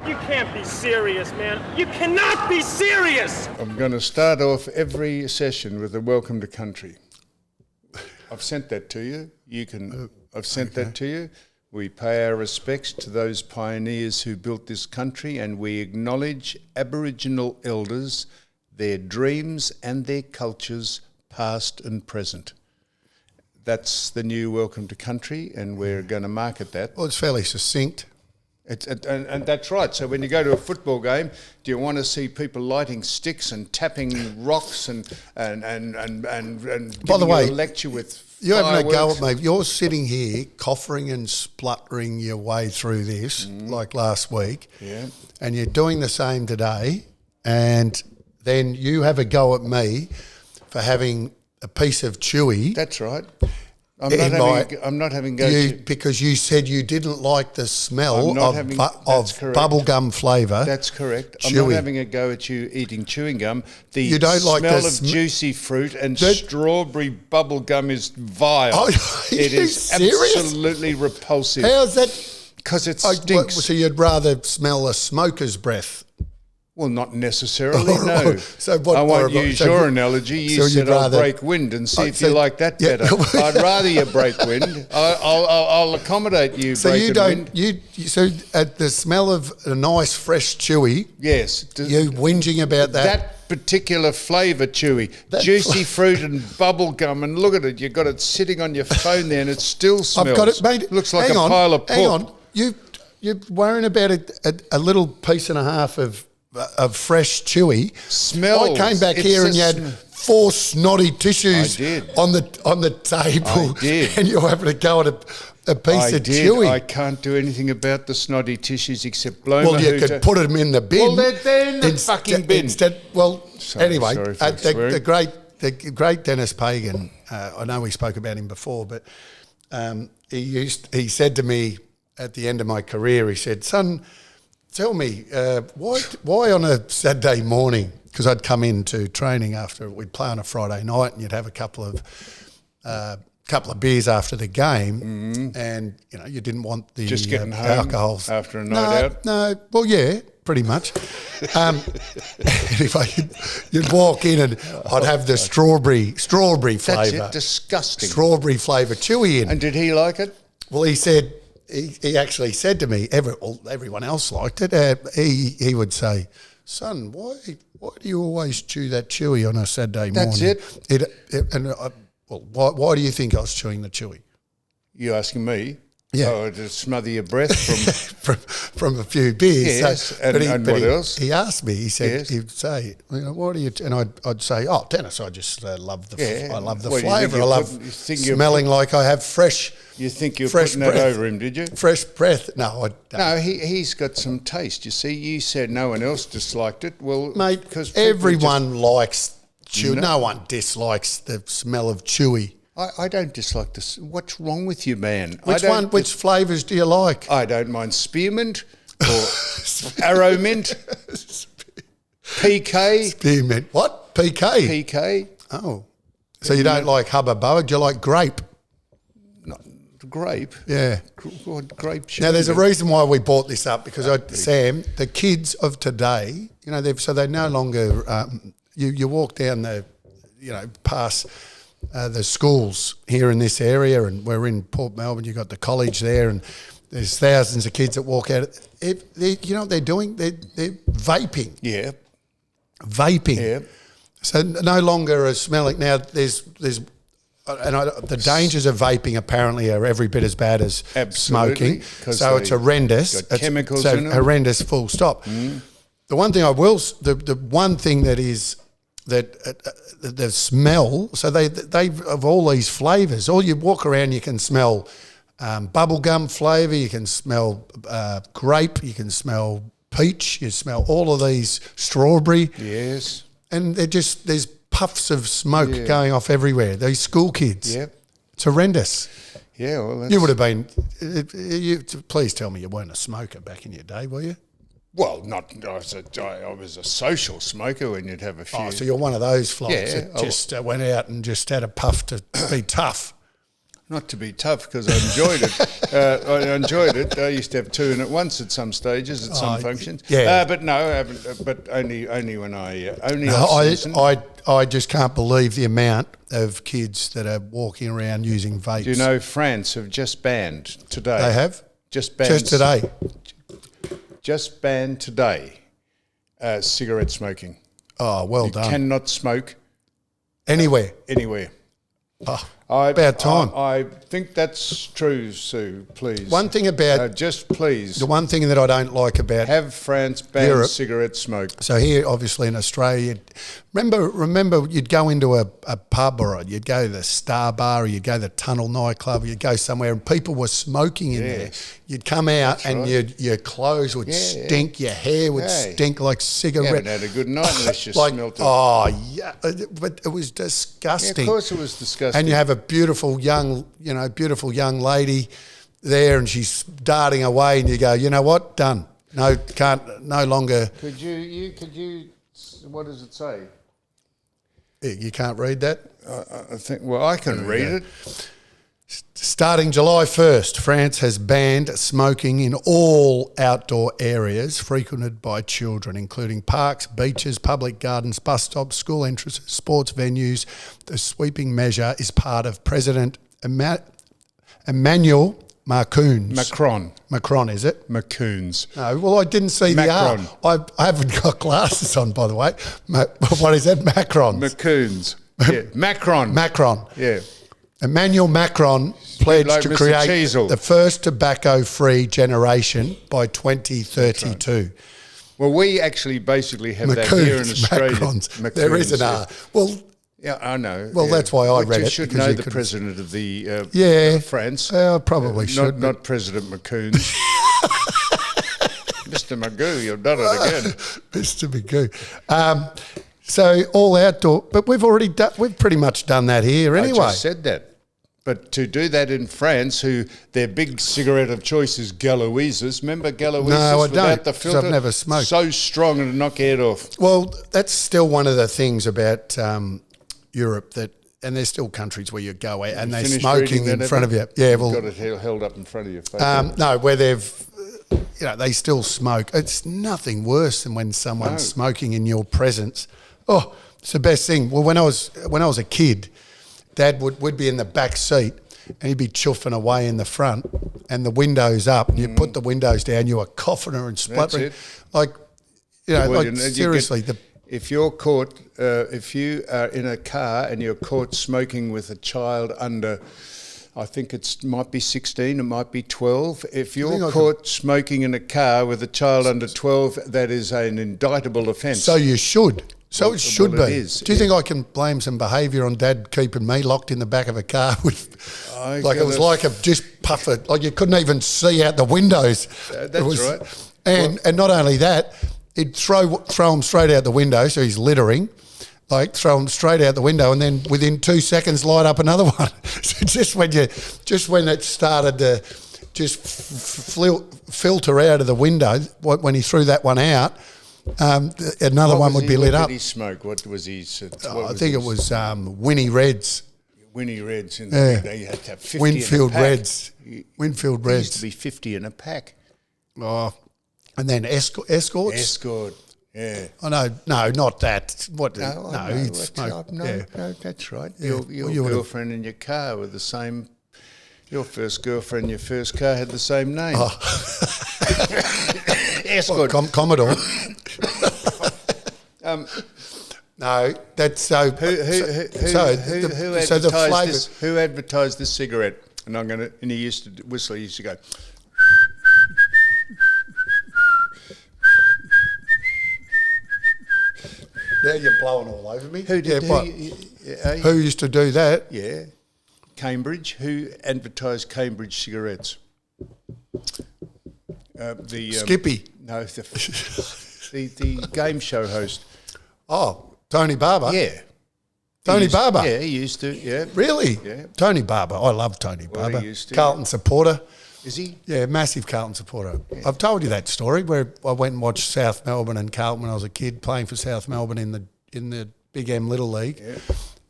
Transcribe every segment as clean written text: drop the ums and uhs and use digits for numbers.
You can't be serious, man. You cannot be serious! I'm going to start off every session with a welcome to country. I've sent that to you. I've sent that to you. We pay our respects to those pioneers who built this country, and we acknowledge Aboriginal elders, their dreams and their cultures, past and present. That's the new welcome to country, and we're going to market that. Well, it's fairly succinct. And that's right. So when you go to a football game, do you want to see people lighting sticks and tapping rocks and By the way, a lecture with you're having a go fireworks? at me. You're sitting here coughing and spluttering your way through this like last week. Yeah. And you're doing the same today, and then you have a go at me for having a piece of chewy. That's right. I'm not having go you, to... because you said you didn't like the smell of correct. bubblegum flavour. That's correct. I'm Chewy. not having a go at you eating chewing gum. The You don't like smell the of juicy fruit and strawberry bubble gum is vile. Oh, are it you is serious? absolutely repulsive. How's that? Because it stinks. So you'd rather smell a smoker's breath? Well, not necessarily, no. So what, I won't use your analogy. You so said you'd I'll rather- break wind and see if so- you like that yeah. better. I'd rather you break wind. I'll accommodate you So breaking you don't. wind. So at the smell of a nice fresh chewy, Yes. you whinging about that. That particular flavour, chewy, juicy fruit and bubble gum, and look at it. You've got it sitting on your phone there, and it still smells. I've got it, mate. Looks like hang a on, pile of Hang pork. on, you're worrying about a little piece and a half of fresh chewy. Smells. I came back It's here and you a had 4 snotty tissues I did. on the table. I did. And you're having to go at a piece of did. chewy. I can't do anything about the snotty tissues except blow Well, my you hooter. could put them in the bin. Well, they're in the fucking bin. Anyway, sorry for swearing. the great Dennis Pagan. I know we spoke about him before, but he said to me at the end of my career, he said, "Son, tell me why on a Saturday morning?" Because I'd come into training after we'd play on a Friday night, and you'd have a couple of beers after the game, and you didn't want the Just getting home alcohol after a night out? No, well, yeah, pretty much. Anyway, you'd walk in and I'd have the strawberry flavour. That's it. Disgusting. Strawberry flavour chewy in. And did he like it? Well, he said, he actually said to me, everyone else liked it. He would say, "Son, why do you always chew that chewy on a Saturday morning?" That's Well, why do you think I was chewing the chewy? You asking me? Yeah. Oh, to smother your breath from... from a few beers. Yes, and what else? He asked me. He said, Yes. he'd say, "What do you?" And I'd say, "Oh, Dennis, I just love the Yeah. I love the What, do you think flavour. I you're love putting- you think you're smelling like I have fresh." You think you're fresh putting that breath. over him, did you? Fresh breath. No, I don't. No, he's got some taste. You see, you said no one else disliked it. Well, Mate, because people everyone likes chew. No. No one dislikes the smell of chewy. I don't dislike this. What's wrong with you, man? Which flavours do you like? I don't mind spearmint or arrow mint, PK, Spearmint. What? PK? PK, Oh. So you don't like Hubba Bubba, do you like grape? grape. Yeah. What grape? Now, there's a reason why we brought this up, because Sam, the kids of today, they're no longer. You walk down past the schools here in this area, and we're in Port Melbourne. You've got the college there, and there's thousands of kids that walk out. You know what they're doing? They're vaping. Yeah. Vaping. Yeah. So no longer a smelling. Now there's. The dangers of vaping apparently are every bit as bad as Absolutely, smoking. So it's horrendous. got chemicals it's in them. horrendous. Full stop. The one thing the one thing that is that the smell. So they of all these flavours. All you walk around, you can smell bubblegum flavour. You can smell grape. You can smell peach. You smell all of these strawberry. Yes. And there's puffs of smoke going off everywhere. These school kids. Yeah. It's horrendous. Yeah, well, You would have been. Please tell me you weren't a smoker back in your day, were you? Well, not. I was a social smoker when you'd have a few. Oh, so you're one of those flops Yeah, that just went out and just had a puff to be tough. Not to be tough, because I enjoyed it. I enjoyed it. I used to have 2 in at once at some stages, at some functions. Yeah. But no, I haven't, but only when only No, off season. I just can't believe the amount of kids that are walking around using vapes. Do you know France have just banned today? They have? Just banned. Just today? Just banned today cigarette smoking. Oh, well done. Cannot smoke Anywhere. anywhere. Oh, about time. I think that's true, Sue, please. One thing about... just please. The one thing that I don't like about... Have France ban Europe. cigarette smoke. So here, obviously in Australia, remember you'd go into a pub, or you'd go to the Star Bar, or you'd go to the Tunnel nightclub, or you'd go somewhere and people were smoking in there. You'd come out and your clothes would stink, your hair would stink like cigarette. You haven't had a good night unless you smelt it. Oh, yeah, but it was disgusting. Yeah, of course it was disgusting. And you have a beautiful young lady there, and she's darting away, and you go, you know what, done. No, can't, no longer. Could you, what does it say? You can't read that? I think, well, I can read it. Starting July 1st, France has banned smoking in all outdoor areas frequented by children, including parks, beaches, public gardens, bus stops, school entrances, sports venues. The sweeping measure is part of President Emmanuel Macron, is it? Macroons. No, well, I didn't see Macron. the R. I haven't got glasses on, by the way. What is that? Macrons. Macroons. Yeah. Macron. Yeah. Emmanuel Macron pledged like to Mr. create Cheezel. the first tobacco-free generation by 2032. Well, we actually basically have that here in Australia. Macrons. There is an R. Well, yeah, I know. Well, that's why I read you it. Should because know you the could- president of the France. Probably should. Not President Macroons. Mr. Magoo, you've done it again. Mr. Magoo. So all outdoor, but we've pretty much done that here anyway. I just said that. But to do that in France, who their big cigarette of choice is Galoises. Remember Galoises? No, I without don't, the 'cause filter? I've never smoked. So strong and knock your head off. Well, that's still one of the things about Europe and there's still countries where you go out and they're Finished smoking reading in that, front of Evan? you. Yeah, You've well, got it held up in front of your face. no, where they still smoke. It's nothing worse than when someone's smoking in your presence. Oh, it's the best thing. Well, when I was a kid, Dad would be in the back seat and he'd be chuffing away in the front and the windows up and you put the windows down, you were coughing and spluttering. Like, seriously. If you're caught, if you are in a car and you're caught smoking with a child under, I think might be 16, it might be 12. If you're caught smoking in a car with a child under 12, that is an indictable offence. So you should. So it should be. It is. Do you think I can blame some behaviour on Dad keeping me locked in the back of a car with, it was like a just puffer, like you couldn't even see out the windows. That's right. And not only that, he'd throw him straight out the window, so he's littering. Like throw him straight out the window, and then within 2 seconds light up another one. So just when it started to just filter out of the window, when he threw that one out. Another one would be lit up. What did he smoke? What was he? I think it was Winnie Reds. Winnie Reds. In they had to have 50 Winfield in a pack. Reds. Winfield There Reds. used to be 50 in a pack. Oh, and then escorts. Escort. Yeah. Oh no, not that. What? No, he'd smoke. No, that's right. Your girlfriend in your car with the same. Your first girlfriend in your first car had the same name. Oh. Escort. Commodore. No, that's so. Who advertised this cigarette? And he used to whistle. He used to go. Now you're blowing all over me. Who used to do that? Yeah, Cambridge. Who advertised Cambridge cigarettes? Skippy. No, the game show host. Oh, Tony Barber. Yeah. Tony Barber. Yeah, he used to. Yeah. Really? Yeah. Tony Barber. I love Tony Barber. He used to. Carlton supporter. Is he? Yeah, massive Carlton supporter. Yeah. I've told you that story where I went and watched South Melbourne and Carlton when I was a kid playing for South Melbourne in the Big M Little League. Yeah.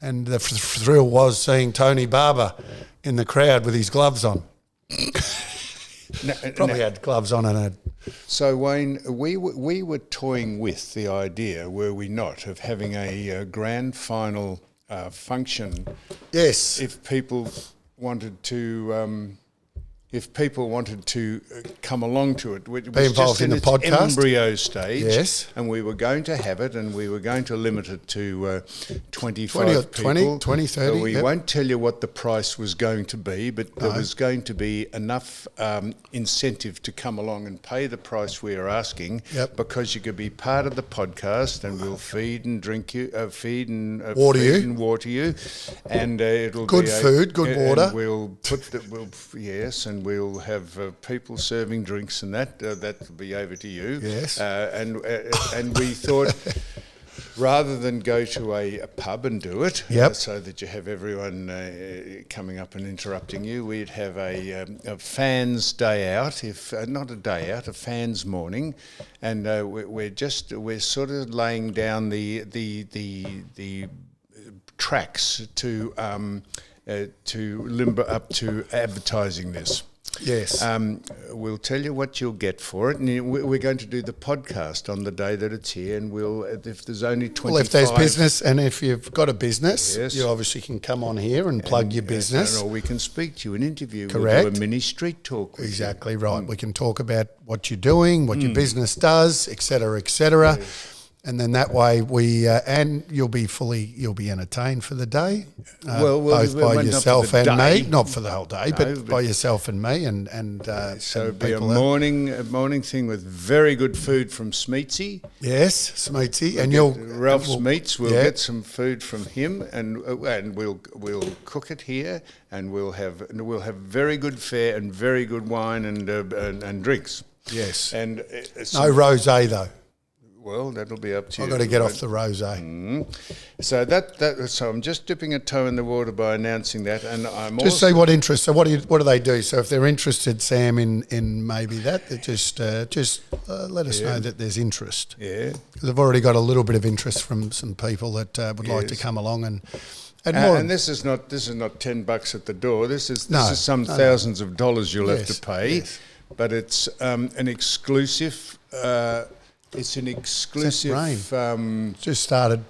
And the thrill was seeing Tony Barber in the crowd with his gloves on. Probably had gloves on and a... So, Wayne, we were toying with the idea, were we not, of having a grand final function. Yes. If people wanted to... come along to it, which was involved just in the its podcast? embryo stage, Yes. and we were going to have it, and we were going to limit it to 25 20 or people. 20, 30, But we yep. won't tell you what the price was going to be, but there was going to be enough incentive to come along and pay the price we are asking, Yep. because you could be part of the podcast, and we'll feed and drink you, water you, and it'll Good be food, good and water. We'll put and we'll have people serving drinks, and that'll be over to you. Yes. And we thought, rather than go to a pub and do it, Yep. so that you have everyone coming up and interrupting you, we'd have a fans' day out, if not a day out, a fans' morning, and we're sort of laying down the tracks to limber up to advertising this. Yes. We'll tell you what you'll get for it, and we're going to do the podcast on the day that it's here, and if there's only 25... Well, if there's business, and if you've got a business, Yes. you obviously can come on here and plug your business. Or we can speak to you, an interview. Correct. We'll do a mini street talk with Exactly right. We can talk about what you're doing, what your business does, et cetera, et cetera. Yes. And then that way and you'll be entertained for the day, both well, by not for yourself the and day. me, not for the whole day, but by yourself and me, and So and it'll be a people morning thing with very good food from Smeetsy. Yes, Smeetsy, and Ralph's Meats. We'll yeah. get some food from him, and we'll cook it here, and we'll have very good fare and very good wine and drinks. Yes, And no rosé though. Well, that'll be up to you. I've got to get off the rosé. So so I'm just dipping a toe in the water by announcing that, and I'm Just say what interest. So what do they do? So if they're interested, Sam, in maybe that, they just let us know that there's interest. Yeah. Because I've already got a little bit of interest from some people that would like to Yes. come along and more. And this is not $10 at the door. This is No, some no. thousands of dollars you'll have Yes, to pay, yes. but it's an exclusive. It's an exclusive. Just started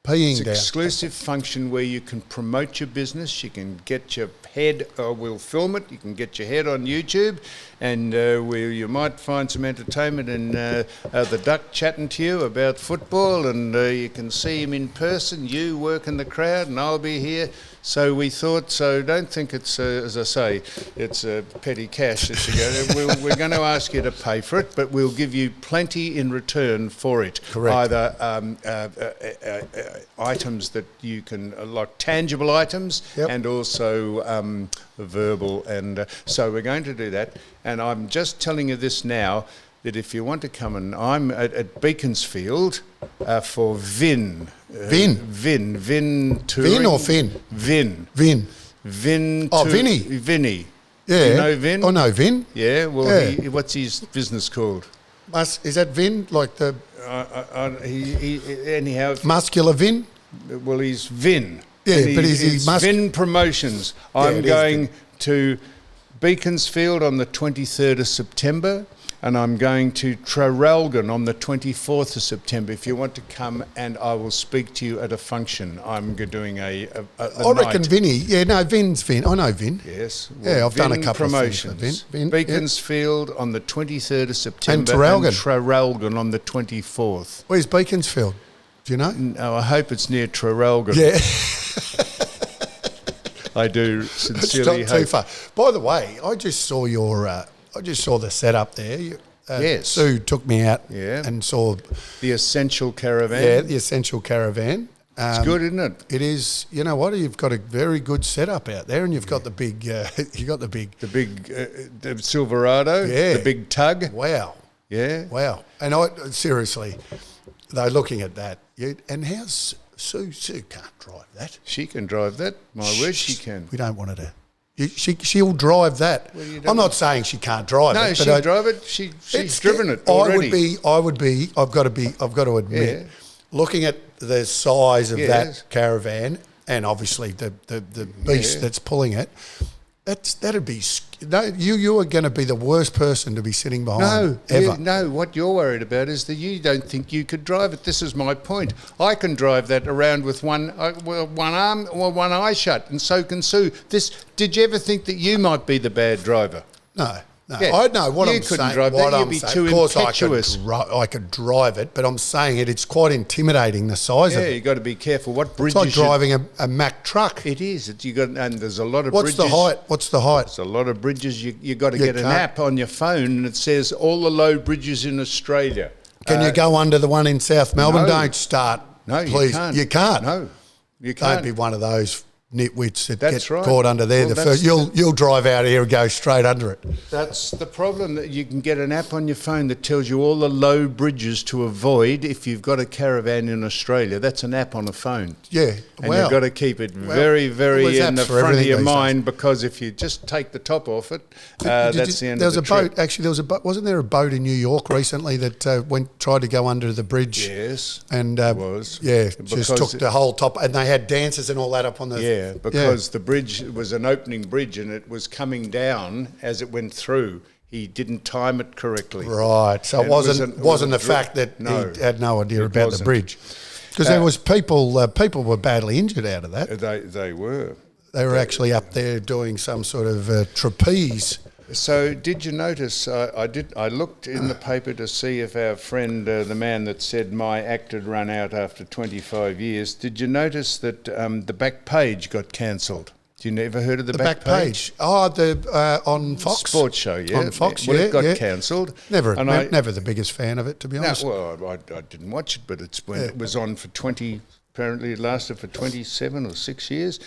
peeing It's an down. exclusive function where you can promote your business. You can get your head, we'll film it. You can get your head on YouTube, and you might find some entertainment in the duck chatting to you about football, and you can see him in person. You work in the crowd, and I'll be here. So we thought. So don't think it's as I say, it's petty cash that you go. We're going to ask you to pay for it, but we'll give you plenty in return for it. Correct. Either items that you can, like tangible items, Yep. and also verbal. And so we're going to do that. And I'm just telling you this now, that if you want to come, and I'm at Beaconsfield for Vin. Vin touring. Vin or Finn? Vin. Vin. Oh, Vinny. Vinny. Yeah. You know Vin? Oh, no, Vin. Yeah, well, Yeah. what's his business called? Is that Vin, like the Anyhow, muscular Vin? well, he's Vin. Yeah, And but is he Vin Promotions. I'm it is going to Beaconsfield on the 23rd of September, and I'm going to Traralgon on the 24th of September. If you want to come, and I will speak to you at a function. I'm doing a I reckon night. Vinny. Yeah, no, Vin's Vin. I know Vin. Yes. Yeah, I've done a Vin couple promotions. of things for Vin. Beaconsfield on the 23rd of September. Traralgon. And Traralgon on the 24th. Where's Beaconsfield? Do you know? No, I hope it's near Traralgon. Yeah. I do It's sincerely not too hope. far. By the way, I just saw the setup there. Yes. Sue took me out Yeah. and saw The Essential Caravan. the Essential Caravan. It's good, isn't it? It is. You know what? You've got a very good setup out there, and you've got the big. The big the Silverado. Yeah. The big tug. Wow. Yeah. Wow. And seriously, though, looking at that, and how's Sue? Sue can't drive that. She can drive that. My word, she can. We don't want her to. She'll drive that. Well, you don't I'm not saying she can't drive No, it. she'll drive it. She's driven it already. I would be. I've got to admit, Yeah. looking at the size of Yes. that caravan and obviously the beast that's pulling it. That'd be no. You are going to be the worst person to be sitting behind. ever. What you're worried about is that you don't think you could drive it. This is my point. I can drive that around with one arm or one eye shut, and so can Sue. Did you ever think that you might be the bad driver? No. Yeah. I know what you I'm couldn't saying. drive What that. I'm You'd be saying. too Of course, impetuous. I could drive it, but I'm saying it's quite intimidating, the size of Yeah, it. you got to be careful. What It's bridges? like driving a Mack truck. It is. And there's a lot of What's bridges. the height? What's the height? There's a lot of bridges. You got to get an can't- app on your phone, and it says all the low bridges in Australia. Can you go under the one in South Melbourne? no. Don't start. No, please. you can't. You can't. No, you Don't can't. be one of those nitwits that That's get right. caught under there. Well, The first, you'll drive out here and go straight under it. That's the problem, that you can get an app on your phone that tells you all the low bridges to avoid if you've got a caravan in Australia. That's an app on a phone. Yeah, And wow. you've got to keep it very, very there's in apps the for front of everything your these days. mind, because if you just take the top off it, Did that's you- the end there of was the a trip. boat. Actually, there was a boat. Wasn't there a boat in New York recently that tried to go under the bridge? Yes, and was. yeah, Because just took the whole top, and they had dancers and all that up on the Yeah, because the bridge was an opening bridge and it was coming down as it went through. He didn't time it correctly. Right, so And it wasn't the fact that No, he had no idea it about the wasn't. bridge, because there was people were badly injured out of that. They were. They were actually up there doing some sort of trapeze. So did you notice, I looked in the paper to see if our friend, the man that said my act had run out after 25 years, did you notice that the back page got cancelled? You never heard of the back page? Oh, on Fox Sports show, yeah. On Fox, Well, yeah, it got yeah. cancelled. Never, And never the biggest fan of it, to be honest. No, well, I didn't watch it, but it was on for 20. Apparently, it lasted for 27 or 6 years.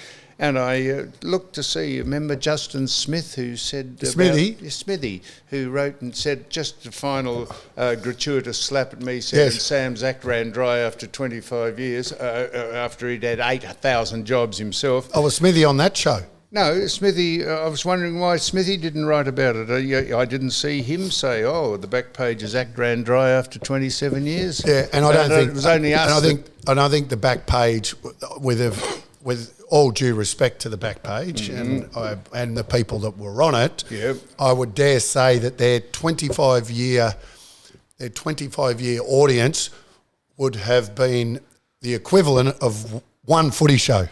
And I looked to see, remember Justin Smith, who said... Smithy, who wrote and said, just a final gratuitous slap at me, said, Yes. Sam's act ran dry after 25 years, after he'd had 8,000 jobs himself. Oh, was Smithy on that show? No, Smithy, I was wondering why Smithy didn't write about it. I didn't see him say, oh, the back page's act ran dry after 27 years. Yeah, and I don't think... It was only us. And I think the back page, with all due respect to the back page and the people that were on it, Yep. I would dare say that their 25-year audience would have been the equivalent of one footy show.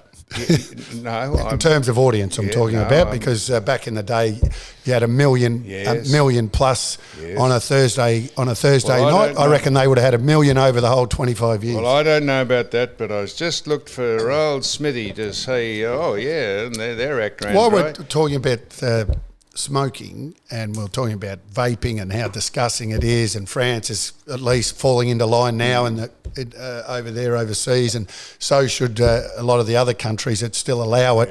No, In terms of audience, I'm talking about, because back in the day, you had a million plus on a Thursday night. I reckon they would have had 1 million over the whole 25 years. Well, I don't know about that, but I was just looked for old Smithy to say, oh yeah, and their act ran While dry. we're talking about smoking, and we're talking about vaping and how disgusting it is, and France is at least falling into line now, and over there overseas, and so should a lot of the other countries that still allow it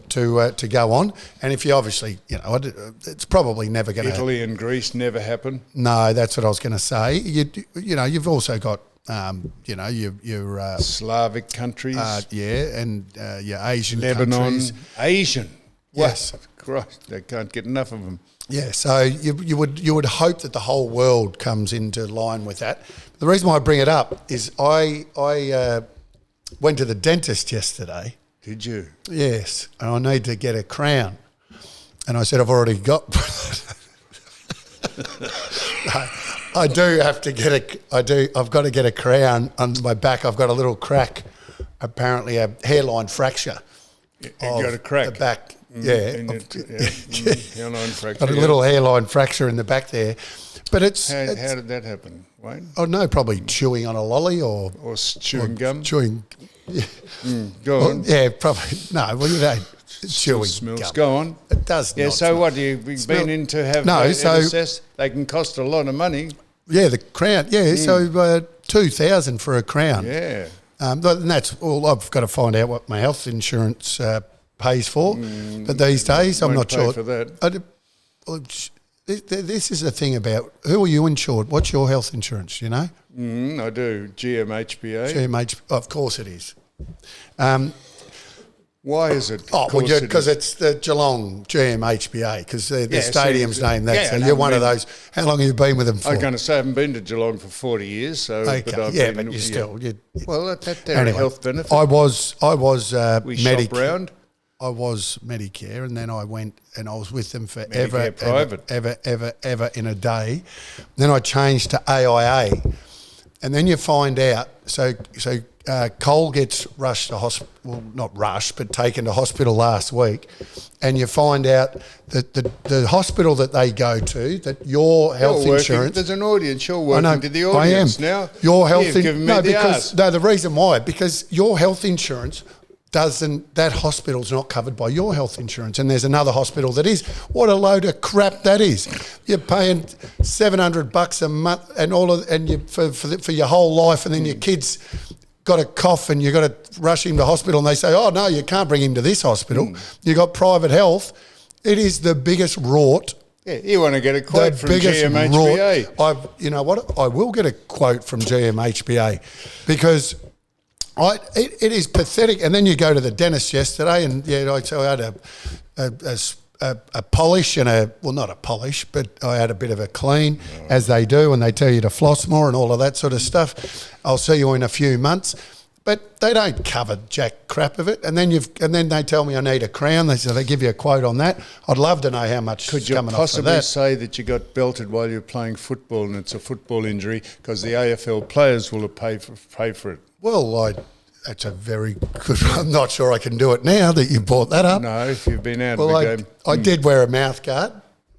to go on. And if you obviously, it's probably never going to. Italy and Greece never happen. No, that's what I was going to say. You've also got your Slavic countries, and your Asian Lebanon, countries. Asian. Yes. Christ, they can't get enough of them. Yeah, so you would hope that the whole world comes into line with that. The reason why I bring it up is I went to the dentist yesterday. Did you? Yes, and I need to get a crown, and I said I've already got. I do have to get I've got to get a crown on my back. I've got a little crack, apparently a hairline fracture. You got a crack. The back. Hairline fracture. Got a little hairline fracture in the back there, but How did that happen, Wayne? Oh no, probably chewing on a lolly or chewing gum. Chewing. Go on. Yeah, probably no. Well, you don't chewing Smells. gum. Go on. It does. Yeah. not So smell. what? You've been in to have No, it so- assessed? They can cost a lot of money. Yeah, the crown. Yeah, so 2,000 for a crown. Yeah. And that's all. I've got to find out what my health insurance pays for. But these days, I'm Won't not pay sure. for that. This is the thing about who are you insured? What's your health insurance? You know, I do. GMHBA. GMH. Of course, it is. Why is it? Oh, well, because it's the Geelong GMHBA, because the stadium's named that. So you're one of those. How long have you been with them for? I'm going to say I haven't been to Geelong for 40 years. So, Okay. but but you still. Well, they're a health benefit. I was We shop round. I was Medicare, and then I went and I was with them for ever in a day. Then I changed to AIA, and then you find out. So Cole gets rushed to hospital. Well, not rushed, but taken to hospital last week, and you find out that the hospital that they go to, that your health insurance. There's an audience. You're working to the audience now. Your health insurance. The reason why, because your health insurance that hospital's not covered by your health insurance, and there's another hospital that is. What a load of crap that is! You're paying $700 a month, for your whole life, and then your kid's got a cough and you've got to rush him to hospital, and they say, "Oh no, you can't bring him to this hospital. You got private health." It is the biggest rort. Yeah, you want to get a quote from GMHBA? You know what? I will get a quote from GMHBA because. It is pathetic. And then you go to the dentist yesterday, and so I had a polish and not a polish, but I had a bit of a clean, as they do, and they tell you to floss more and all of that sort of stuff. I'll see you in a few months, but they don't cover jack crap of it. And then they tell me I need a crown. They give you a quote on that. I'd love to know how much. Could you possibly say that you got belted while you're playing football and it's a football injury because the AFL players will have pay for it? Well, that's a very good. I'm not sure I can do it now that you brought that up. No, if you've been out of the game. I did wear a mouth guard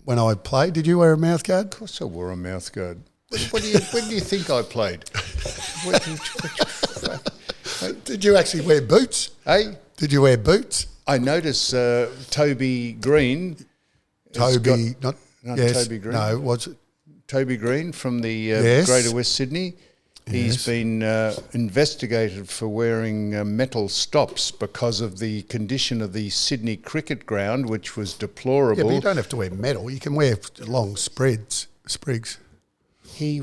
when I played. Did you wear a mouth guard? Of course I wore a mouth guard. When do you think I played? Did you actually wear boots? Hey? Did you wear boots? I noticed Toby Green. Toby Green. No, was it? Toby Green from the Greater West Sydney. He's been investigated for wearing metal stops because of the condition of the Sydney cricket ground, which was deplorable. Yeah, but you don't have to wear metal. You can wear long sprigs. He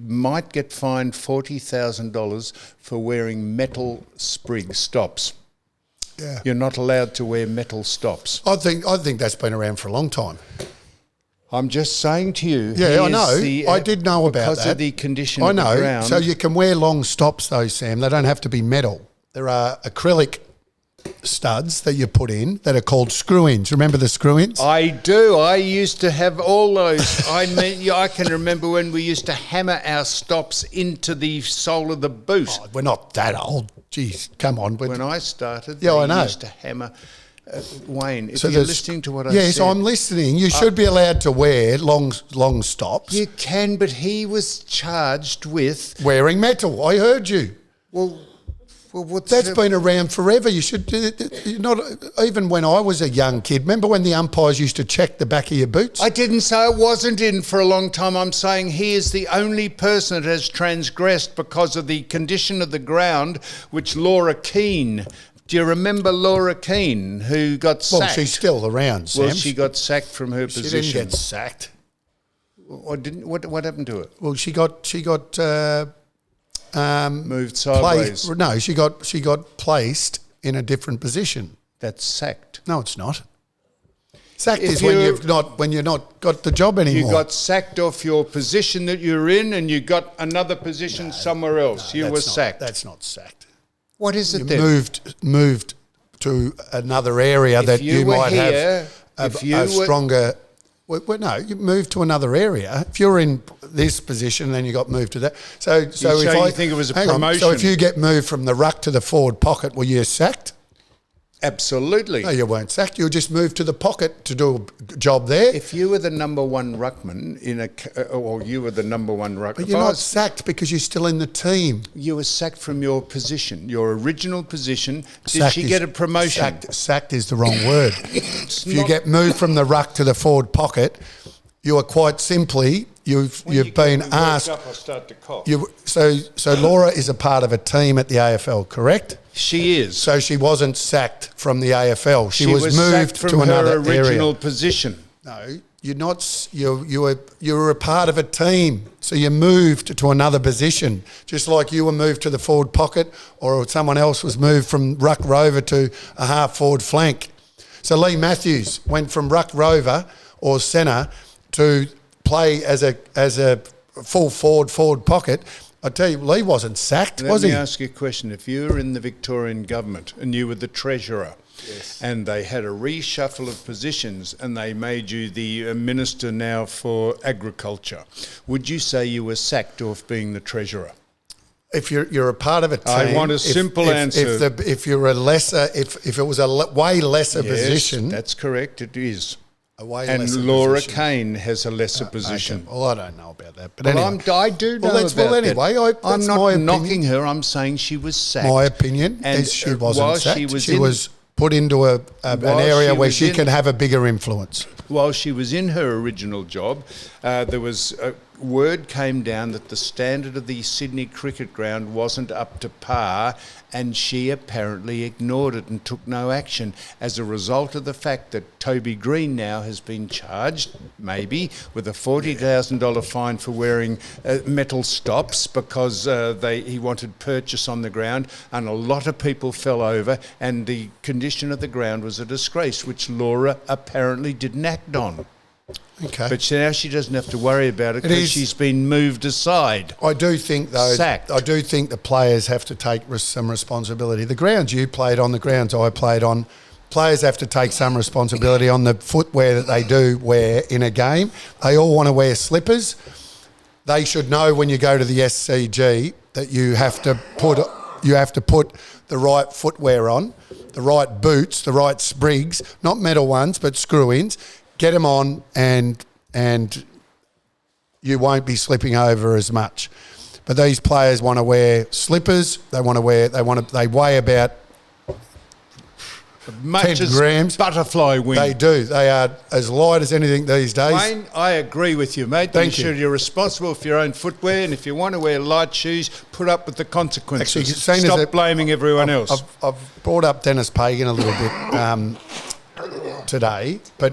might get fined $40,000 for wearing metal sprig stops. Yeah, you're not allowed to wear metal stops. I think that's been around for a long time. I'm just saying to you. Yeah, I know. I did know about that. Because of the condition of the ground. I know. So you can wear long stops though, Sam. They don't have to be metal. There are acrylic studs that you put in that are called screw-ins. Remember the screw-ins? I do. I used to have all those. I can remember when we used to hammer our stops into the sole of the boot. Oh, we're not that old. Jeez, come on. When I started, I know. Used to hammer... Wayne, if you're listening to what I said... Yes, I'm listening. You should be allowed to wear long stops. You can, but he was charged with... Wearing metal. I heard you. Well that's been around forever. You should... Not even when I was a young kid. Remember when the umpires used to check the back of your boots? I didn't say it wasn't in for a long time. I'm saying he is the only person that has transgressed because of the condition of the ground, which Laura Keane... Do you remember Laura Keane, who got sacked? Well, she's still around, Sam. Well, she got sacked from her position. She didn't get sacked. What happened to it? Well, she got moved sideways. She got placed in a different position. That's sacked. No, it's not. Sacked is when you're not got the job anymore. You got sacked off your position that you're in, and you got another position somewhere else. You were sacked. That's not sacked. What is it then? Moved to another area that you might have a stronger... no, you moved to another area. If you're in this position, then you got moved to that. So you think it was a promotion? So if you get moved from the ruck to the forward pocket, were you sacked? Absolutely. No, you weren't sacked. You just moved to the pocket to do a job there. If you were the number one ruckman But you're not sacked because you're still in the team. You were sacked from your position, your original position. Did she get a promotion? Sacked is the wrong word. If you get moved from the ruck to the forward pocket, you are quite simply... You've been asked. Up, I start to cough. So Laura is a part of a team at the AFL, correct? She is. So she wasn't sacked from the AFL. She was sacked moved from to another her original area. position. No, you were a part of a team, so you moved to another position, just like you were moved to the forward pocket, or someone else was moved from ruck rover to a half forward flank. So Lee Matthews went from ruck rover or centre to play as a full forward pocket. I tell you, Lee wasn't sacked, was he? Let me ask you a question. If you were in the Victorian government and you were the treasurer, Yes. and they had a reshuffle of positions and they made you the minister now for agriculture, would you say you were sacked off being the treasurer? If you're a part of a team, I want a simple answer. If you're a lesser, if it was a way lesser Yes, position, that's correct. It is. a way And lesser Laura position. Kane has a lesser position. Okay. Well, I don't know about that, but Well, anyway. I do know about anyway, that. I'm that's not my knocking opinion. her. I'm saying she was sacked. My opinion And, is she while wasn't sacked. she was Put into an area where she in- can have a bigger influence. While she was in her original job, there was word came down that the standard of the Sydney cricket ground wasn't up to par, and she apparently ignored it and took no action as a result of the fact that Toby Green now has been charged, maybe, with a $40,000 fine for wearing metal stops because he wanted purchase on the ground, and a lot of people fell over, and the condition of the ground was a disgrace, which Laura apparently didn't act on. Okay. But now she doesn't have to worry about it It because is- she's been moved aside. I do think, though, Sacked. I do think the players have to take some responsibility. The grounds you played on, the grounds I played on, players have to take some responsibility on the footwear that they do wear in a game. They all want to wear slippers. They should know when you go to the SCG that you have to put the right footwear on, the right boots, the right sprigs, not metal ones, but screw-ins. Get them on, and you won't be slipping over as much. But these players want to wear slippers. They weigh about Much 10 as grams. butterfly wing. They do. They are as light as anything these days. Wayne, I agree with you, mate. Thank you. You're responsible for your own footwear, and if you want to wear light shoes, put up with the consequences. Actually, seen as Stop blaming everyone else. I've brought up Dennis Pagan a little bit today, but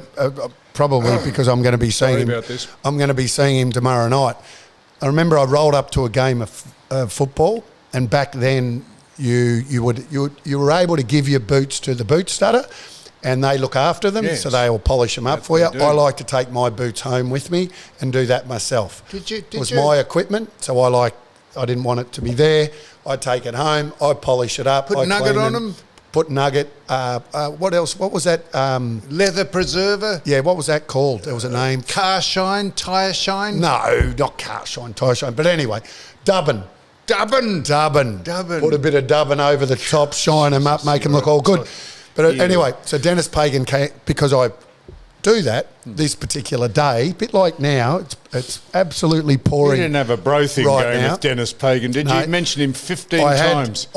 probably because I'm going to be seeing him. about this. I'm going to be seeing him tomorrow night. I remember I rolled up to a game of football, and back then you were able to give your boots to the boot stutter, and they look after them, Yes. so they will polish them up for you. they do. I like to take my boots home with me and do that myself. Did It was you? my equipment, so I didn't want it to be there. I take it home, I polish it up. Put I nugget clean on them? Put nugget. What else? What was that? Leather preserver, Yeah, what was that called? There was a name. car shine, tyre shine, No, not car shine, tyre shine. But anyway, dubbin. dubbin. Dubbin. Dubbin. Put a bit of dubbin over the top, shine them up, make them look all good. But anyway, so Dennis Pagan came, because I do that this particular day, a bit like now, it's absolutely You pouring. didn't have a bro thing right going now. with Dennis Pagan, did No. you? Mention him 15 I times.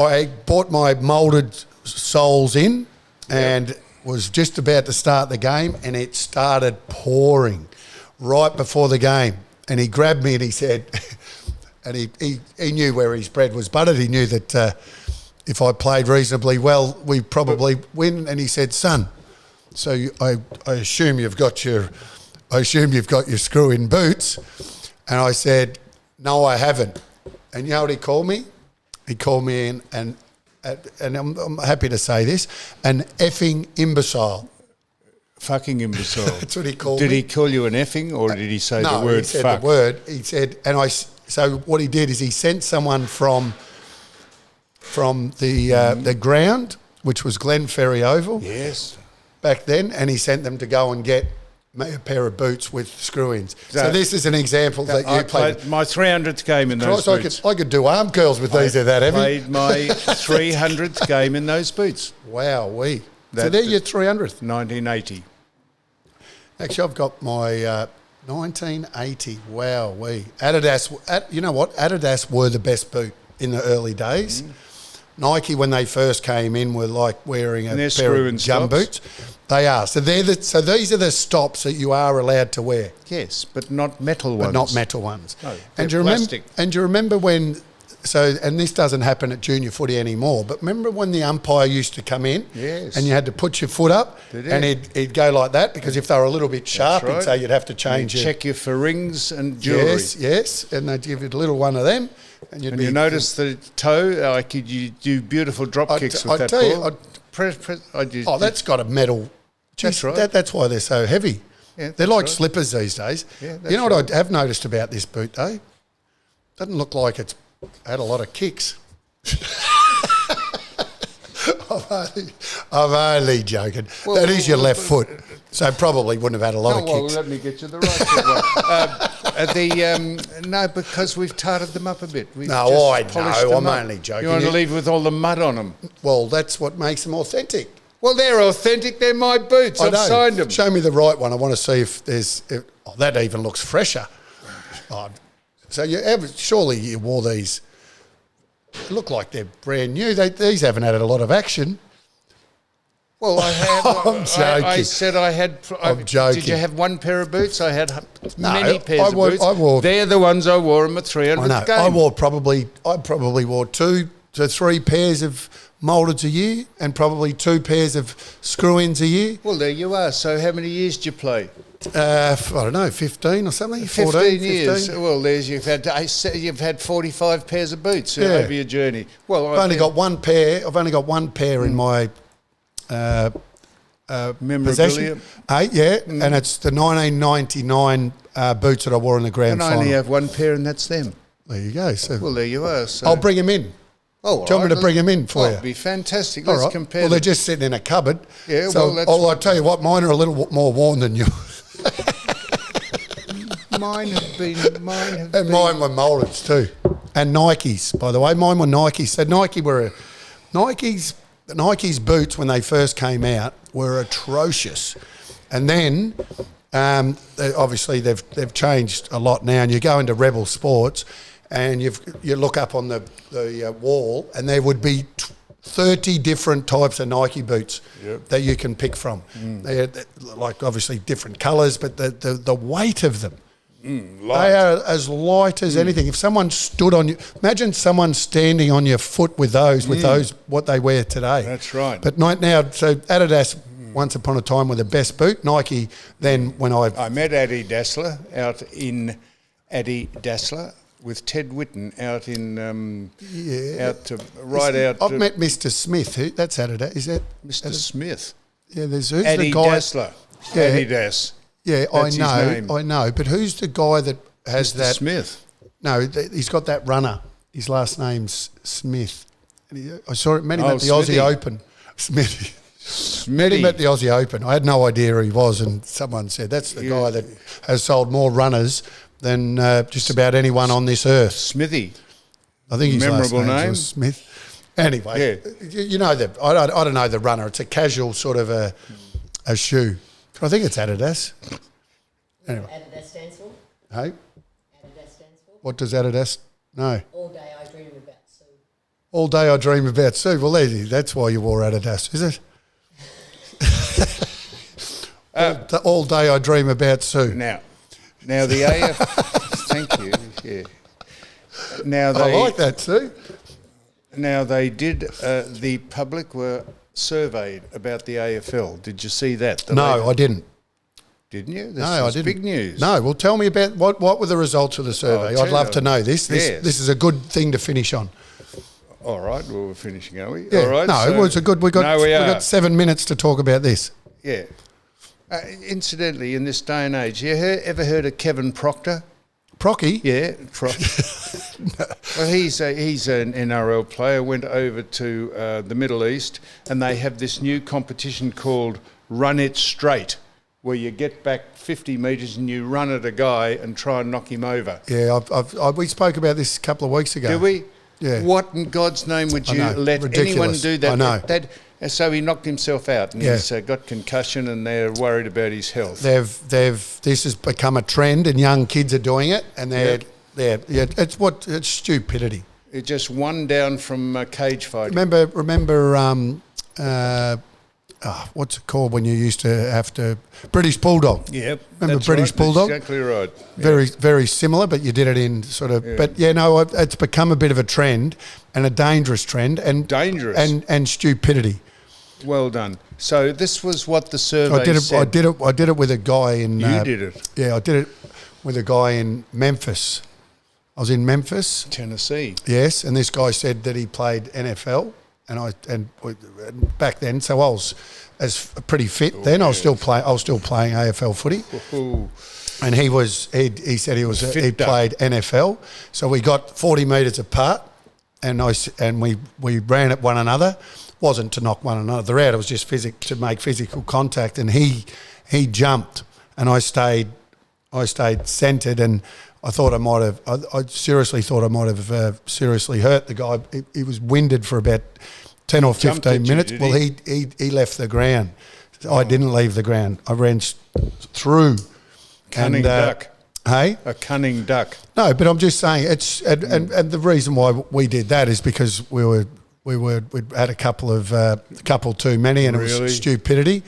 bought my moulded soles in and was just about to start the game, and it started pouring right before the game. And he grabbed me and he said, and he knew where his bread was buttered. He knew that if I played reasonably well, we'd probably win. And he said, "Son, so I assume you've got your screw-in boots." And I said, "No, I haven't." And you know what he called me? He called me in, and I'm happy to say this, an effing imbecile. Fucking imbecile. That's what he called Did me. he call you an effing, or did he say the word he said fuck? the word. He said, so what he did is he sent someone from the ground, which was Glen Ferry Oval Yes. back then, and he sent them to go and get a pair of boots with screw-ins. So That- this is an example that I you played. played my 300th game in those Christ, boots. I could do arm curls with these. They're that heavy. Played my 300th game in those boots. Wow, so That- they're your 300th. 1980. Actually, I've got my 1980. Wow, Adidas. You know what? Adidas were the best boot in the early days. Nike, when they first came in, were like wearing a And they're pair screw-in of gum stops. boots. They are. So these are the stops that you are allowed to wear, Yes, but not metal ones. but not metal ones. No, and they're do you remember? plastic. And do you remember when and this doesn't happen at junior footy anymore, but remember when the umpire used to come in Yes. and you had to put your foot up and he'd go like that because if they were a little bit sharp, right. he'd say you'd have to change it. Check you for rings and jewellery. Yes, and they'd give you a little one of them. And you'd And you notice the toe, like you do beautiful drop kicks with that ball. That's got a metal. That's right. That's why they're so heavy. Yeah, they're like right. slippers these days. Yeah, you know what I have noticed about this boot though? Doesn't look like it's had a lot of kicks. I'm only joking. Well, that is your left foot, so probably wouldn't have had a lot of well, kicks. let me get you the right foot. No, because we've tarted them up a bit. We've No, just I polished know. them I'm up. only joking. You want to leave with all the mud on them? Well, that's what makes them authentic. Well, they're authentic. They're my boots. I've signed them. Show me the right one. I want to see if there's. That even looks fresher. So surely you wore these. They look like they're brand new. These haven't had a lot of action. Well, I have. I'm joking. I said I had. I'm joking. Did you have one pair of boots? I had many pairs of boots. I wore. They're the ones I wore in my 300th I know. game. I probably wore 2 to 3 pairs of mouldeds a year and probably 2 pairs of screw-ins a year. Well, there you are. So how many years did you play? I don't know, 15 or something. 15 years. 15. Well, you've had 45 pairs of boots over your journey. Well, I've only got one pair. I've only got one pair in my possession. And it's the 1999 boots that I wore in the grand and I final. only have one pair, and that's them. There you go. So Well, there you are. So. I'll bring them in. Oh, Do you want me to bring them in for you? It'd be fantastic. All Let's right. compare. Well, they're them. just sitting in a cupboard. Yeah, So well, that's I'll tell you what, mine are a little more worn than yours. Mine have been. And mine were Moldeds too. And Nikes, by the way. Mine were Nikes. So Nike's boots, when they first came out, were atrocious. And then, obviously, they've changed a lot now. And you go into Rebel Sports and you look up on the wall and there would be 30 different types of Nike boots that you can pick from. They're like obviously different colours, but the weight of them, they are as light as anything. If someone stood on you, imagine someone standing on your foot with those, what they wear today. That's right. But now, so Adidas, once upon a time, were the best boot. Nike, then when I met Addy Dassler out in with Ted Whitten out in out. I've met Mr. Smith. That's Adidas. Is that Mr. Smith? Yeah, there's who's Addy the guy. Dassler. Yeah. Adidas. Yeah, That's his name. I know. But who's the guy that has Mr. that? Smith. No, he's got that runner. His last name's Smith. And I met him at the Smithy. Aussie Open. Smithy. Met him at the Aussie Open. I had no idea who he was, and someone said that's the guy that has sold more runners than just about anyone on this earth. Smithy. I think his Memorable last name name. was Smith. Anyway, you know that I don't know the runner. It's a casual sort of a shoe. I think it's Adidas. Anyway, Adidas stands for? hey, Adidas stands for? what does Adidas? No. All day I dream about Sue. All day I dream about Sue. Well, that's why you wore Adidas, is it? All day I dream about Sue. Now the AF. Thank you. Yeah. Now I like that, Sue. Now they did. The public were surveyed about the AFL. Did you see that? No, I didn't. Didn't you? No, I didn't. Big news. No, well, tell me about what were the results of the survey. I'll I'd love tell to you. know this. Yes. This is a good thing to finish on. All right. Well, we're finishing, are we? Yeah. All right. No, well, it's a good. We got 7 minutes to talk about this. Yeah. Incidentally, in this day and age, ever heard of Kevin Proctor? Procky? Yeah, Proctor. Well, he's an NRL player. Went over to the Middle East, and they have this new competition called Run It Straight, where you get back 50 metres and you run at a guy and try and knock him over. Yeah, we spoke about this a couple of weeks ago. Did we? Yeah. What in God's name would you I know, let ridiculous. anyone do that? I know. So he knocked himself out, and he's got concussion, and they're worried about his health. This has become a trend, and young kids are doing it, and it's stupidity. It's just one down from cage fighting. Remember what's it called when you used to have to British Bulldog. Yep. Remember that's British right. Bulldog? That's exactly right. Very similar, but you did it in sort of. Yeah. But yeah, no, it's become a bit of a trend and a dangerous trend, and Dangerous. and stupidity. Well done. So this was what the survey I did it. said. I did it with a guy in. You did it. Yeah, I did it with a guy in Memphis. I was in Memphis. Tennessee. Yes, and this guy said that he played NFL, and back then, so I was as pretty fit then. I was still playing AFL footy, Ooh. and he said he Fit duck. played NFL. So we got 40 metres apart, and we ran at one another. Wasn't to knock one another out. It was just to make physical contact, and he jumped, and I stayed centred, and I thought I seriously thought I might have seriously hurt the guy. He was winded for about 10 or 15 minutes. Did Well, he left the ground. I didn't leave the ground. I ran through. Cunning duck. Hey? A cunning duck. No, but I'm just saying it's and the reason why we did that is because we'd had a couple too many, and Really? it was stupidity.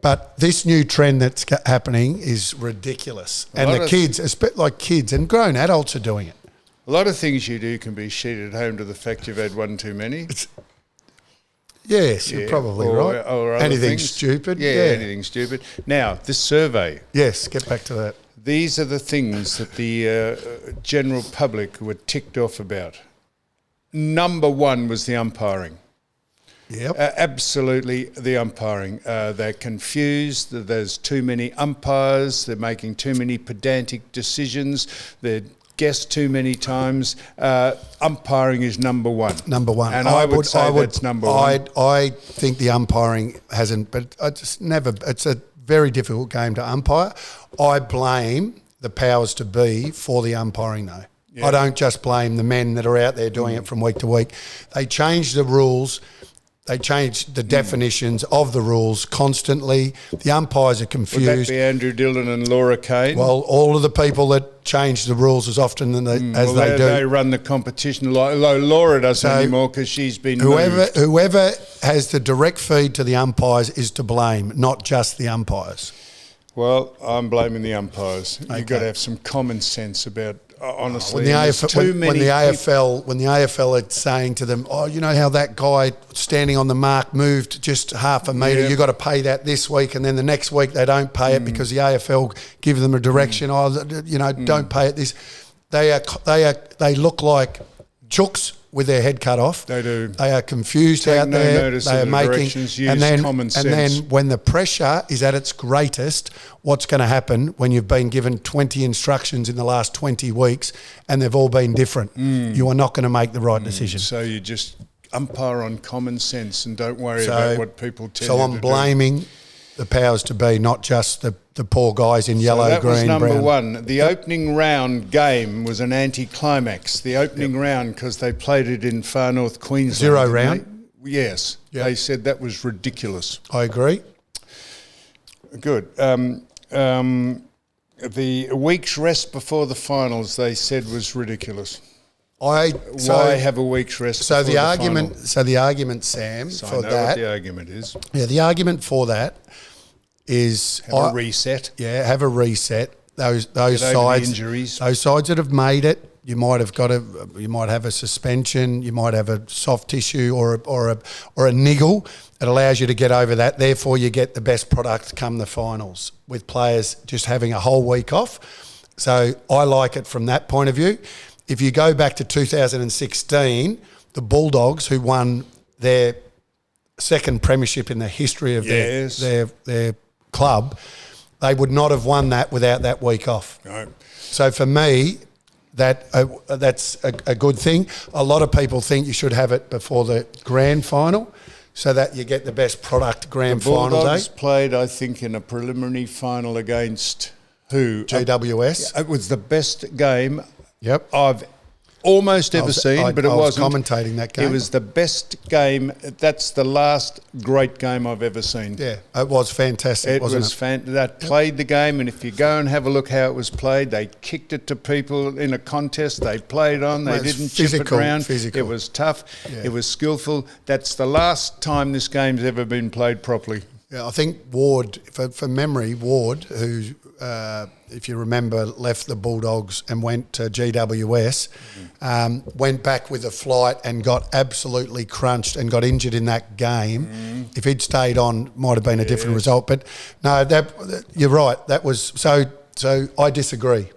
But this new trend that's happening is ridiculous, and the kids, like kids and grown adults, are doing it. A lot of things you do can be sheeted home to the fact you've had one too many. Yes, you're probably right. Or other anything things. stupid. Yeah, anything stupid. Now, this survey, Yes, get back to that. these are the things that the general public were ticked off about. Number one was the umpiring. Yep. Absolutely, the umpiring. They're confused. There's too many umpires. They're making too many pedantic decisions. They're guessed too many times. Umpiring is number one. Number one. And I would say that's number one. I think the umpiring hasn't, but it's a very difficult game to umpire. I blame the powers to be for the umpiring though. Yeah. I don't just blame the men that are out there doing it from week to week. They change the rules. They change the definitions of the rules constantly. The umpires are confused. Would that be Andrew Dillon and Laura Kane? Well, all of the people that change the rules as often as they do. They run the competition. Although Laura doesn't anymore because she's been moved. Whoever has the direct feed to the umpires is to blame, not just the umpires. Well, I'm blaming the umpires. Okay. You've got to have some common sense about. Honestly, when the AFL are saying to them, oh, you know how that guy standing on the mark moved just half a metre, you've got to pay that this week, and then the next week they don't pay it because the AFL give them a direction, don't pay it this. They look like chooks with their head cut off. They do. They are confused out no there. Notice they of are the making directions, use common sense. And then when the pressure is at its greatest, what's going to happen when you've been given 20 instructions in the last 20 weeks and they've all been different? You are not going to make the right decision. So you just umpire on common sense and don't worry about what people tell you So I'm blaming the powers to be, not just the poor guys in yellow, that green, was number brown. one. The opening round game was an anti-climax. The opening round, because they played it in far north Queensland. 0 round? Yes. Yep. They said that was ridiculous. I agree. Good. The week's rest before the finals, they said, was ridiculous. Why have a week's rest before the final? So the argument, Sam, So for I know that... what the argument is. Yeah, the argument for that is... Have a reset. Yeah, have a reset. Those Get over sides... the injuries. Those sides that have made it, you might have a suspension, you might have a soft tissue or a niggle that allows you to get over that. Therefore, you get the best product come the finals with players just having a whole week off. So I like it from that point of view. If you go back to 2016, the Bulldogs, who won their second premiership in the history of their club, they would not have won that without that week off. No. So for me, that's a good thing. A lot of people think you should have it before the grand final so that you get the best product grand final day. Bulldogs played, I think, in a preliminary final against who? GWS. It was the best game I've almost ever seen, but it I was wasn't. commentating that game. It was the best game. That's the last great game I've ever seen. Yeah, it was fantastic, wasn't it? That played the game, and if you go and have a look how it was played, they kicked it to people in a contest. They played on. They It was didn't chip it physical, around. physical. It was tough. Yeah. It was skillful. That's the last time this game's ever been played properly. Yeah, I think Ward, for memory, Ward, who, if you remember, left the Bulldogs and went to GWS, went back with a flight and got absolutely crunched and got injured in that game. If he'd stayed on, might have been a different result. But no, you're right. That was so. I disagree.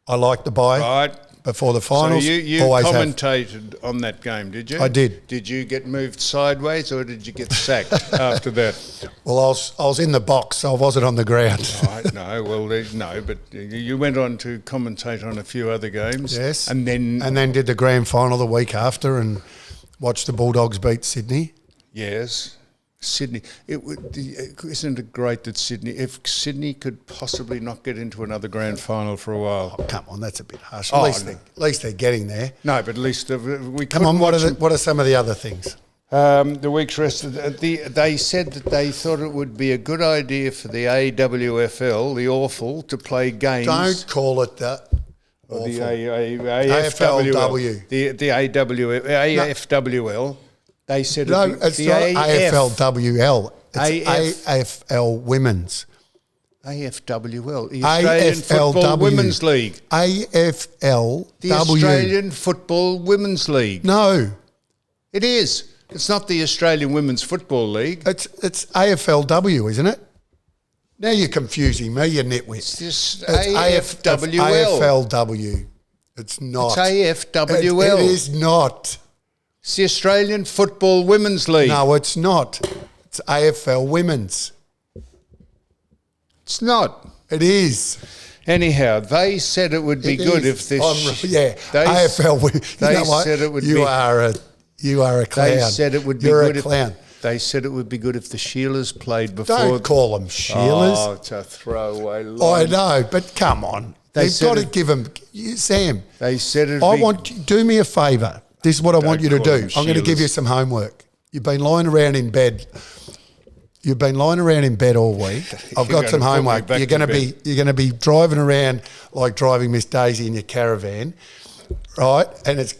I like the bye. Right. Before the finals. So you always commentated on that game, did you? I did. Did you get moved sideways or did you get sacked after that? Well, I was in the box, so I wasn't on the ground. Right, no, but you went on to commentate on a few other games. Yes. And then did the grand final the week after and watched the Bulldogs beat Sydney. Yes. Sydney. Isn't it great that if Sydney could possibly not get into another grand final for a while? Oh, come on, that's a bit harsh. Oh, At least they're getting there. No, but at least we Come on, what are some of the other things? The week's rest of they said that they thought it would be a good idea for the AWFL, the awful, to play games. Don't call it that. Or the AFLW. The AFWL. They said It's the not AFLWL. It's AFL Women's. AFWL, the Australian Football Women's League. AFLW. The Australian Football Women's League. No. It is. It's not the Australian Women's Football League. It's AFLW, isn't it? Now you're confusing me, you nitwit. It's AFWL. AFLW. It's not. It's AFWL. It is not. It's the Australian Football Women's League. No, it's not. It's AFL Women's. It's not. It is. Anyhow, they said it would be good if this. AFL. They You know what? said it would you be. You are a clown. They said it would be You're good. a clown. They said it would be good if the Sheilers played before. Don't call them Sheilers. Oh, it's a throwaway line. I know, but come on. They've got to give them. Sam. They said it. Do me a favour. This is what I want you to call do. them I'm going to give you some homework. You've been lying around in bed. You've been lying around in bed all week. I've got some homework. You're going to be driving around like driving Miss Daisy in your Caravan, right? And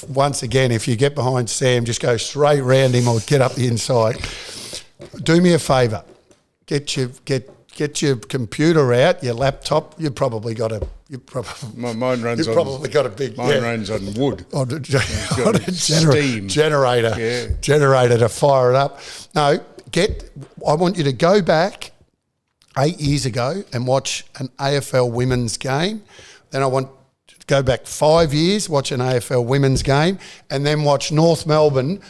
once again, if you get behind Sam, just go straight round him or get up the inside. Do me a favour. Get your computer out, your laptop. You've probably got a. Mine runs. You've probably got a big. Mine runs on wood. On a Steam generator. Yeah. Generator to fire it up. No, I want you to go back 8 years ago and watch an AFL women's game. Then I want to go back 5 years, watch an AFL women's game, and then watch North Melbourne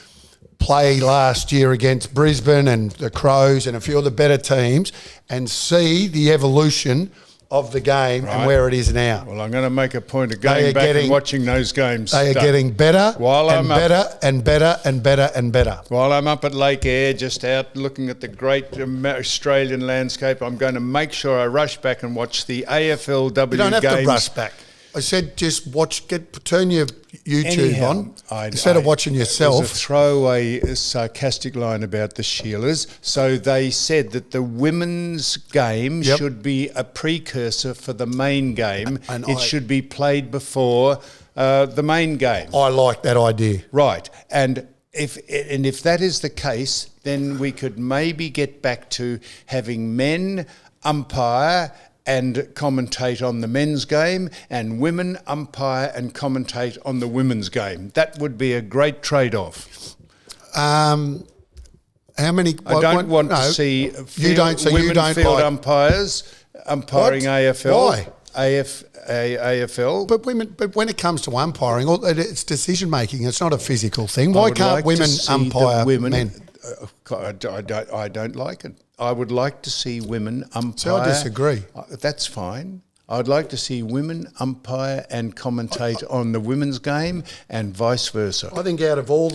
play last year against Brisbane and the Crows and a few of the better teams and see the evolution of the game and where it is now. Well, I'm going to make a point of going back and watching those games. They are getting better and better. While I'm up at Lake Eyre, just out looking at the great Australian landscape, I'm going to make sure I rush back and watch the AFLW games. You don't have to rush back. I said just turn your YouTube on instead of watching yourself. There's a throwaway sarcastic line about the Sheilers. So they said that the women's game should be a precursor for the main game. It should be played before the main game. I like that idea. Right. And if that is the case, then we could maybe get back to having men umpire and commentate on the men's game, and women umpire and commentate on the women's game. That would be a great trade-off. How many? I don't want to see women field umpires umpiring AFL. Why? AFL. But when it comes to umpiring, it's decision making. It's not a physical thing. Why can't women umpire men? I don't like it. I would like to see women umpire. So I disagree. That's fine. I'd like to see women umpire and commentate on the women's game and vice versa. I think out of all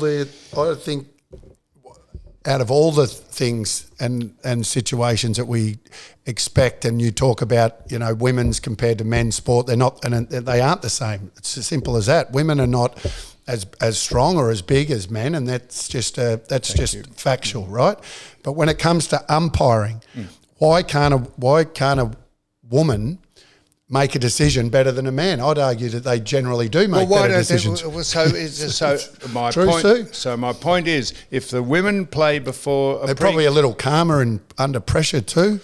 out of all the things and situations that we expect, and you talk about, you know, women's compared to men's sport, they're not, and they aren't the same. It's as simple as that. Women are not as strong or as big as men, and that's just factual, right? But when it comes to umpiring, why can't a woman make a decision better than a man? I'd argue that they generally do make better decisions. My point is, if the women play before, they're probably a little calmer and under pressure too.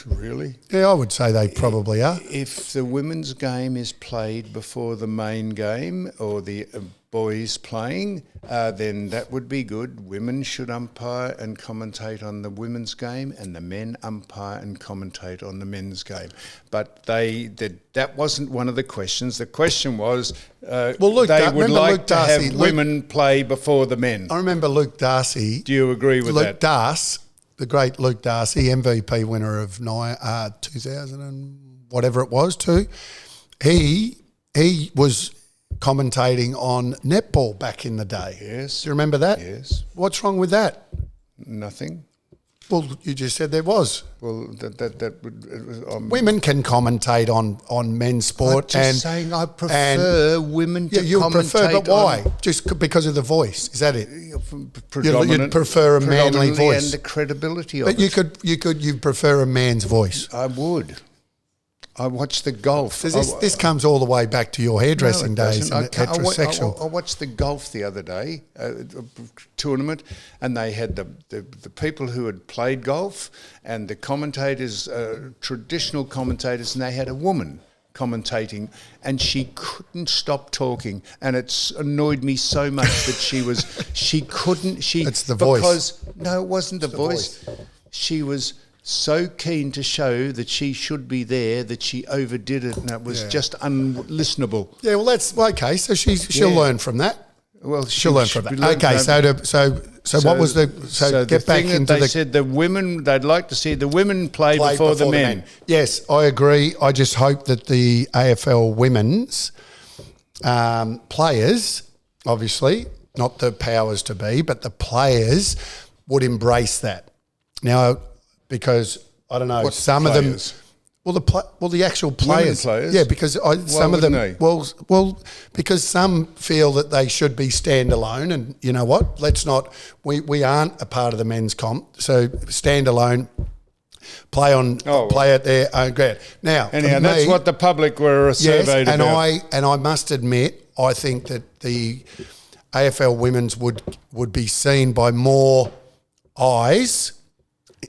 Really? Yeah, I would say they probably are. If the women's game is played before the main game or the boys playing, then that would be good. Women should umpire and commentate on the women's game, and the men umpire and commentate on the men's game. But that wasn't one of the questions. The question was they would like to have women play before the men. I remember Luke Darcy. Do you agree with that? Luke Darcy, the great Luke Darcy, MVP winner of 2000 and whatever it was too. He was commentating on netball back in the day. Yes. Do you remember that? Yes. What's wrong with that? Nothing. Well, you just said there was. Well, that would... women can commentate on men's sport. I'm just saying I prefer women to commentate prefer, but why? Just because of the voice? Is that it? You'd prefer a manly voice and the credibility of it. But you'd prefer a man's voice. I would. I watch the golf. This comes all the way back to your hairdressing days and heterosexual. I watched the golf the other day, tournament, and they had the people who had played golf and the commentators, traditional commentators, and they had a woman commentating, and she couldn't stop talking, and it's annoyed me so much that it's the voice. No, it wasn't the voice. She was so keen to show that she should be there that she overdid it, and it was just unlistenable. Yeah, well, that's okay. So she'll learn from that. Well, she'll learn from that. Okay, so what was get back into they said the women, they'd like to see the women play before the men. Yes, I agree. I just hope that the AFL women's players, obviously not the powers to be, but the players would embrace that. Now, because I don't know, some of them. Well, the actual players. Women players? Yeah, because some of them. They? Well, because some feel that they should be standalone, and you know what? Let's not. We aren't a part of the men's comp, so standalone. Play at their own ground. Now, anyhow, that's what the public were surveyed about. And I must admit, I think that the AFL women's would be seen by more eyes,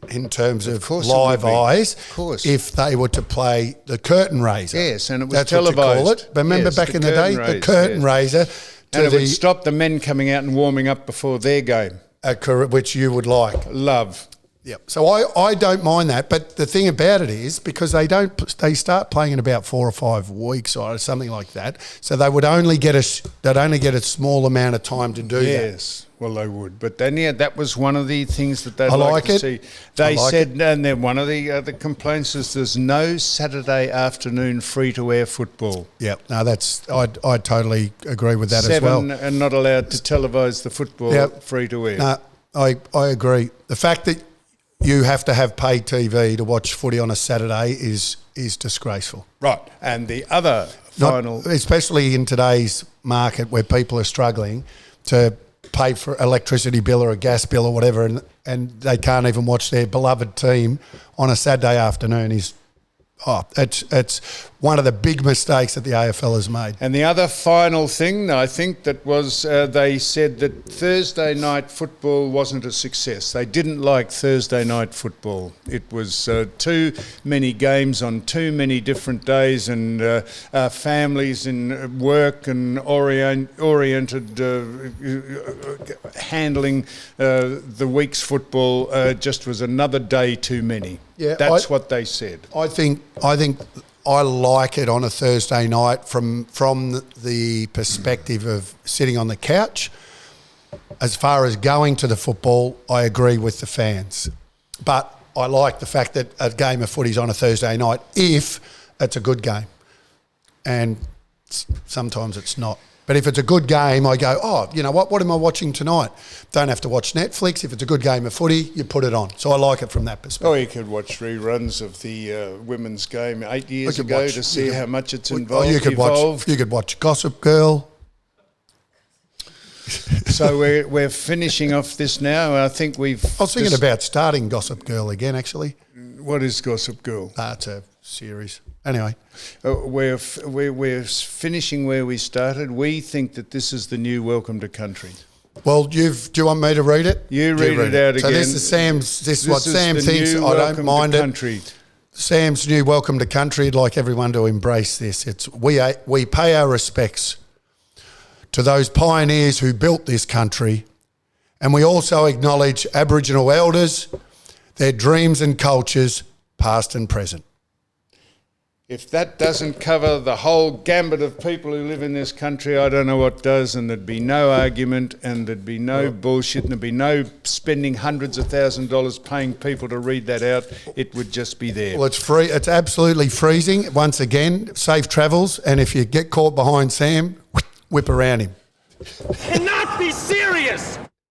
in terms of live eyes, if they were to play the curtain raiser. Yes, and it was That's televised. What you call it. But remember back in the day, the curtain raiser. And it would stop the men coming out and warming up before their game. Which you would like. Love. Yep. So I don't mind that, but the thing about it is because they start playing in about 4 or 5 weeks or something like that. So they would only get a small amount of time to do that. Yes. Well, they would, but then that was one of the things that they'd like to see. They said, and then one of the complaints is there's no Saturday afternoon free-to-air football. Yeah, no, I totally agree with that as well. 7 are not allowed to televise the football free-to-air. No, I agree. The fact that you have to have paid TV to watch footy on a Saturday is disgraceful. Right, and the other especially in today's market where people are struggling to pay for electricity bill or a gas bill or whatever, and they can't even watch their beloved team on a Saturday afternoon it's one of the big mistakes that the AFL has made. And the other final thing, I think, that was they said that Thursday night football wasn't a success. They didn't like Thursday night football. It was too many games on too many different days, and families in work and oriented handling the week's football just was another day too many. Yeah, that's what they said. I think I like it on a Thursday night from the perspective of sitting on the couch. As far as going to the football, I agree with the fans. But I like the fact that a game of footy's on a Thursday night if it's a good game. And sometimes it's not. But if it's a good game, I go, oh, you know what am I watching tonight? Don't have to watch Netflix. If it's a good game of footy, you put it on. So I like it from that perspective. Or you could watch reruns of the women's game 8 years ago to see how much it's involved. You could watch Gossip Girl. So we're finishing off this now. I think I was thinking about starting Gossip Girl again, actually. What is Gossip Girl? It's a series. Anyway. We're finishing where we started. We think that this is the new Welcome to Country. Well, do you want me to read it? You read it out again. So this is what Sam thinks. I don't mind it. Sam's new Welcome to Country. I'd like everyone to embrace this. It's we pay our respects to those pioneers who built this country, and we also acknowledge Aboriginal elders, their dreams and cultures, past and present. If that doesn't cover the whole gambit of people who live in this country, I don't know what does, and there'd be no argument, and there'd be no bullshit, and there'd be no spending hundreds of $1,000s paying people to read that out. It would just be there. Well, it's free. It's absolutely freezing. Once again, safe travels, and if you get caught behind Sam, whip around him. Cannot be serious!